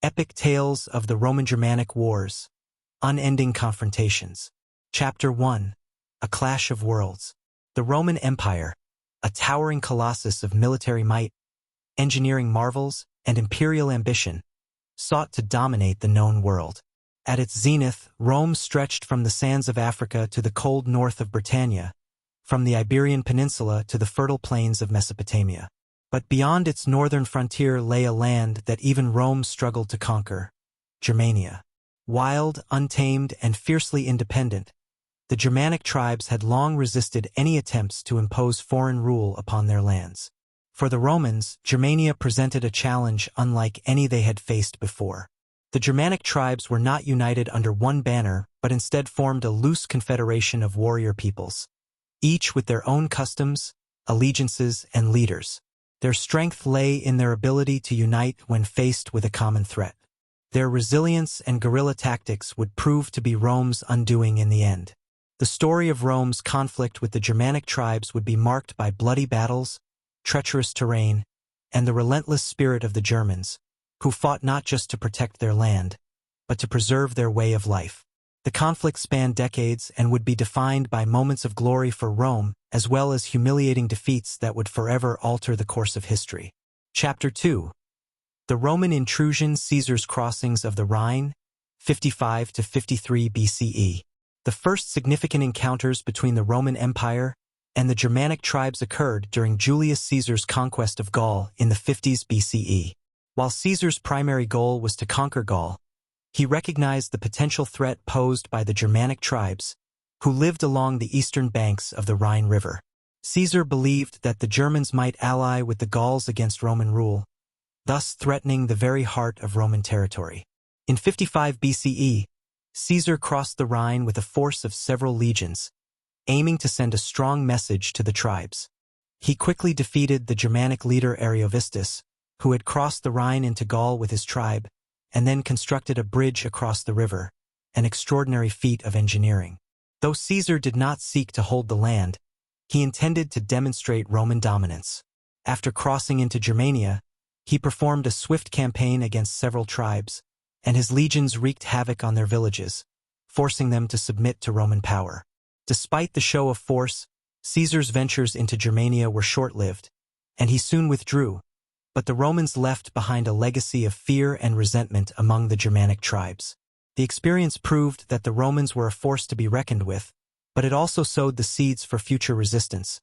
Epic Tales of the Roman-Germanic Wars, Unending Confrontations. Chapter 1. A Clash of Worlds. The Roman Empire, a towering colossus of military might, engineering marvels, and imperial ambition, sought to dominate the known world. At its zenith, Rome stretched from the sands of Africa to the cold north of Britannia, from the Iberian Peninsula to the fertile plains of Mesopotamia. But beyond its northern frontier lay a land that even Rome struggled to conquer, Germania. Wild, untamed, and fiercely independent, the Germanic tribes had long resisted any attempts to impose foreign rule upon their lands. For the Romans, Germania presented a challenge unlike any they had faced before. The Germanic tribes were not united under one banner, but instead formed a loose confederation of warrior peoples, each with their own customs, allegiances, and leaders. Their strength lay in their ability to unite when faced with a common threat. Their resilience and guerrilla tactics would prove to be Rome's undoing in the end. The story of Rome's conflict with the Germanic tribes would be marked by bloody battles, treacherous terrain, and the relentless spirit of the Germans, who fought not just to protect their land, but to preserve their way of life. The conflict spanned decades and would be defined by moments of glory for Rome, as well as humiliating defeats that would forever alter the course of history. Chapter 2. The Roman Intrusion, Caesar's Crossings of the Rhine, 55 to 53 BCE. The first significant encounters between the Roman Empire and the Germanic tribes occurred during Julius Caesar's conquest of Gaul in the 50s BCE. While Caesar's primary goal was to conquer Gaul, he recognized the potential threat posed by the Germanic tribes, who lived along the eastern banks of the Rhine River. Caesar believed that the Germans might ally with the Gauls against Roman rule, thus threatening the very heart of Roman territory. In 55 BCE, Caesar crossed the Rhine with a force of several legions, aiming to send a strong message to the tribes. He quickly defeated the Germanic leader Ariovistus, who had crossed the Rhine into Gaul with his tribe, and then constructed a bridge across the river, an extraordinary feat of engineering. Though Caesar did not seek to hold the land, he intended to demonstrate Roman dominance. After crossing into Germania, he performed a swift campaign against several tribes, and his legions wreaked havoc on their villages, forcing them to submit to Roman power. Despite the show of force, Caesar's ventures into Germania were short-lived, and he soon withdrew, but the Romans left behind a legacy of fear and resentment among the Germanic tribes. The experience proved that the Romans were a force to be reckoned with, but it also sowed the seeds for future resistance,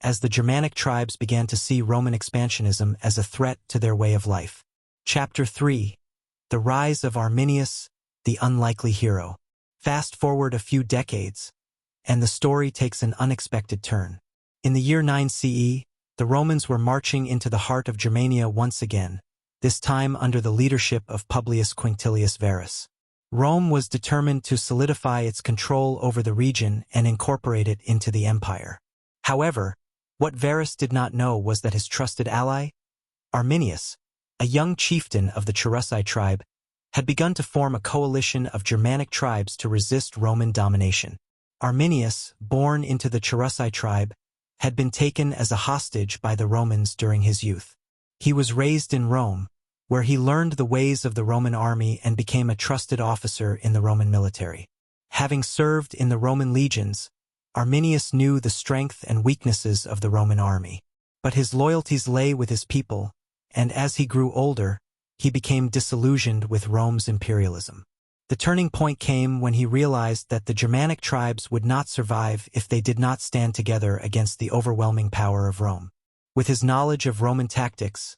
as the Germanic tribes began to see Roman expansionism as a threat to their way of life. Chapter 3. The Rise of Arminius, the Unlikely Hero. Fast forward a few decades, and the story takes an unexpected turn. In the year 9 CE, the Romans were marching into the heart of Germania once again, this time under the leadership of Publius Quinctilius Varus. Rome was determined to solidify its control over the region and incorporate it into the empire. However, what Varus did not know was that his trusted ally, Arminius, a young chieftain of the Cherusei tribe, had begun to form a coalition of Germanic tribes to resist Roman domination. Arminius, born into the Cherusei tribe, had been taken as a hostage by the Romans during his youth. He was raised in Rome, where he learned the ways of the Roman army and became a trusted officer in the Roman military. Having served in the Roman legions, Arminius knew the strength and weaknesses of the Roman army. But his loyalties lay with his people, and as he grew older, he became disillusioned with Rome's imperialism. The turning point came when he realized that the Germanic tribes would not survive if they did not stand together against the overwhelming power of Rome. With his knowledge of Roman tactics,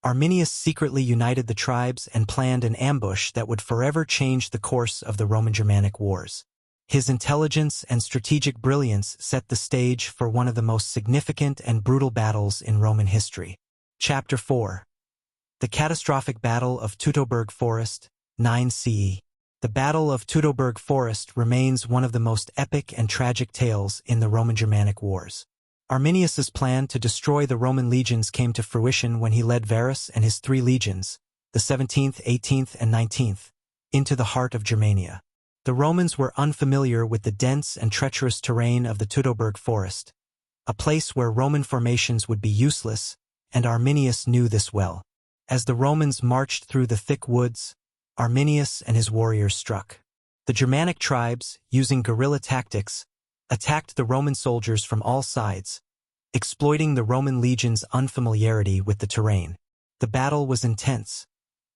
Arminius secretly united the tribes and planned an ambush that would forever change the course of the Roman-Germanic wars. His intelligence and strategic brilliance set the stage for one of the most significant and brutal battles in Roman history. Chapter 4. The Catastrophic Battle of Teutoburg Forest, 9 CE. The Battle of Teutoburg Forest remains one of the most epic and tragic tales in the Roman-Germanic wars. Arminius's plan to destroy the Roman legions came to fruition when he led Varus and his 3 legions, the 17th, 18th, and 19th, into the heart of Germania. The Romans were unfamiliar with the dense and treacherous terrain of the Teutoburg Forest, a place where Roman formations would be useless, and Arminius knew this well. As the Romans marched through the thick woods, Arminius and his warriors struck. The Germanic tribes, using guerrilla tactics, attacked the Roman soldiers from all sides, exploiting the Roman legion's unfamiliarity with the terrain. The battle was intense,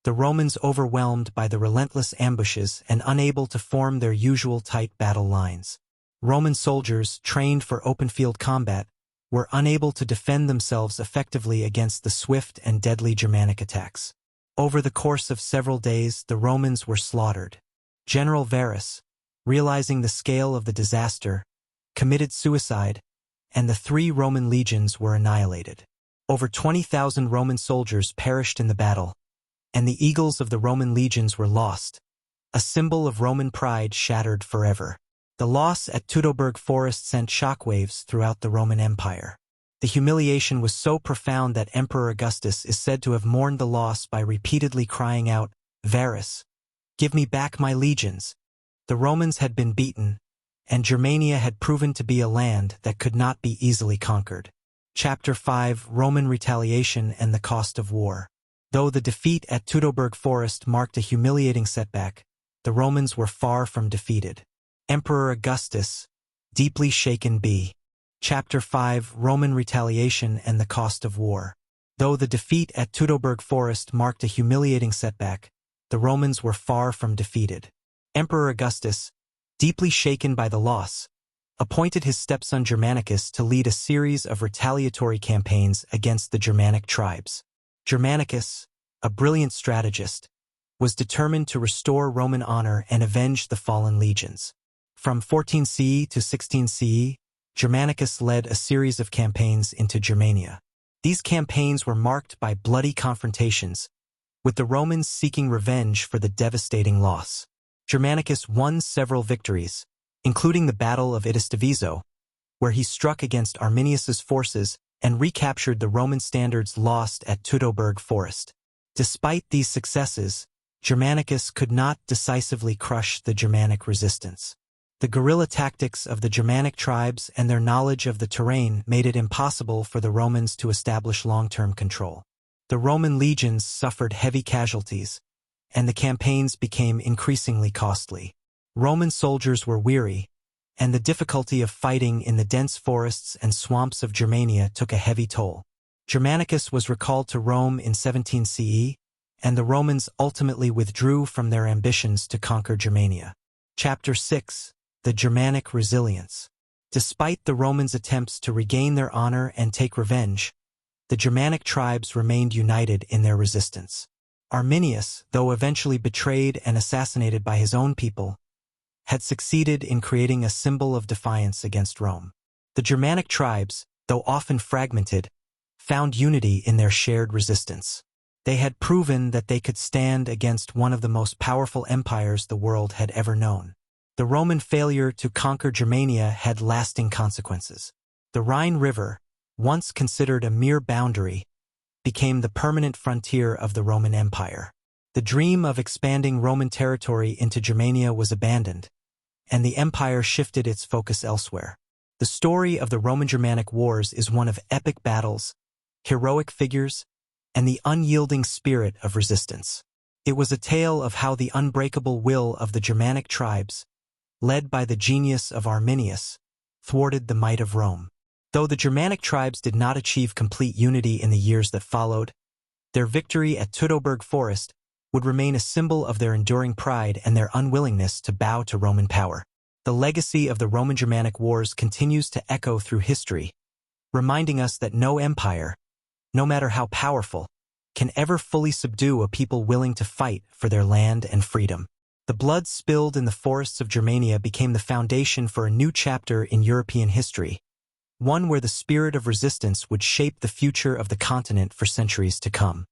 the Romans overwhelmed by the relentless ambushes and unable to form their usual tight battle lines. Roman soldiers, trained for open-field combat, were unable to defend themselves effectively against the swift and deadly Germanic attacks. Over the course of several days, the Romans were slaughtered. General Varus, realizing the scale of the disaster, committed suicide, and the 3 Roman legions were annihilated. Over 20,000 Roman soldiers perished in the battle, and the eagles of the Roman legions were lost, a symbol of Roman pride shattered forever. The loss at Teutoburg Forest sent shockwaves throughout the Roman Empire. The humiliation was so profound that Emperor Augustus is said to have mourned the loss by repeatedly crying out, "Varus, give me back my legions." The Romans had been beaten, and Germania had proven to be a land that could not be easily conquered. Chapter 5: Roman Retaliation and the Cost of War. Though the defeat at Teutoburg Forest marked a humiliating setback, the Romans were far from defeated. Emperor Augustus, deeply shaken b. Chapter 5: Roman Retaliation and the Cost of War. Though the defeat at Teutoburg Forest marked a humiliating setback, the Romans were far from defeated. Emperor Augustus, deeply shaken by the loss, appointed his stepson Germanicus to lead a series of retaliatory campaigns against the Germanic tribes. Germanicus, a brilliant strategist, was determined to restore Roman honor and avenge the fallen legions. From 14 CE to 16 CE, Germanicus led a series of campaigns into Germania. These campaigns were marked by bloody confrontations, with the Romans seeking revenge for the devastating loss. Germanicus won several victories, including the Battle of Itastavizo, where he struck against Arminius's forces and recaptured the Roman standards lost at Teutoburg Forest. Despite these successes, Germanicus could not decisively crush the Germanic resistance. The guerrilla tactics of the Germanic tribes and their knowledge of the terrain made it impossible for the Romans to establish long-term control. The Roman legions suffered heavy casualties, and the campaigns became increasingly costly. Roman soldiers were weary, and the difficulty of fighting in the dense forests and swamps of Germania took a heavy toll. Germanicus was recalled to Rome in 17 CE, and the Romans ultimately withdrew from their ambitions to conquer Germania. Chapter 6: The Germanic Resilience. Despite the Romans' attempts to regain their honor and take revenge, the Germanic tribes remained united in their resistance. Arminius, though eventually betrayed and assassinated by his own people, had succeeded in creating a symbol of defiance against Rome. The Germanic tribes, though often fragmented, found unity in their shared resistance. They had proven that they could stand against one of the most powerful empires the world had ever known. The Roman failure to conquer Germania had lasting consequences. The Rhine River, once considered a mere boundary, became the permanent frontier of the Roman Empire. The dream of expanding Roman territory into Germania was abandoned, and the empire shifted its focus elsewhere. The story of the Roman-Germanic Wars is one of epic battles, heroic figures, and the unyielding spirit of resistance. It was a tale of how the unbreakable will of the Germanic tribes, led by the genius of Arminius, thwarted the might of Rome. Though the Germanic tribes did not achieve complete unity in the years that followed, their victory at Teutoburg Forest would remain a symbol of their enduring pride and their unwillingness to bow to Roman power. The legacy of the Roman-Germanic Wars continues to echo through history, reminding us that no empire, no matter how powerful, can ever fully subdue a people willing to fight for their land and freedom. The blood spilled in the forests of Germania became the foundation for a new chapter in European history, one where the spirit of resistance would shape the future of the continent for centuries to come.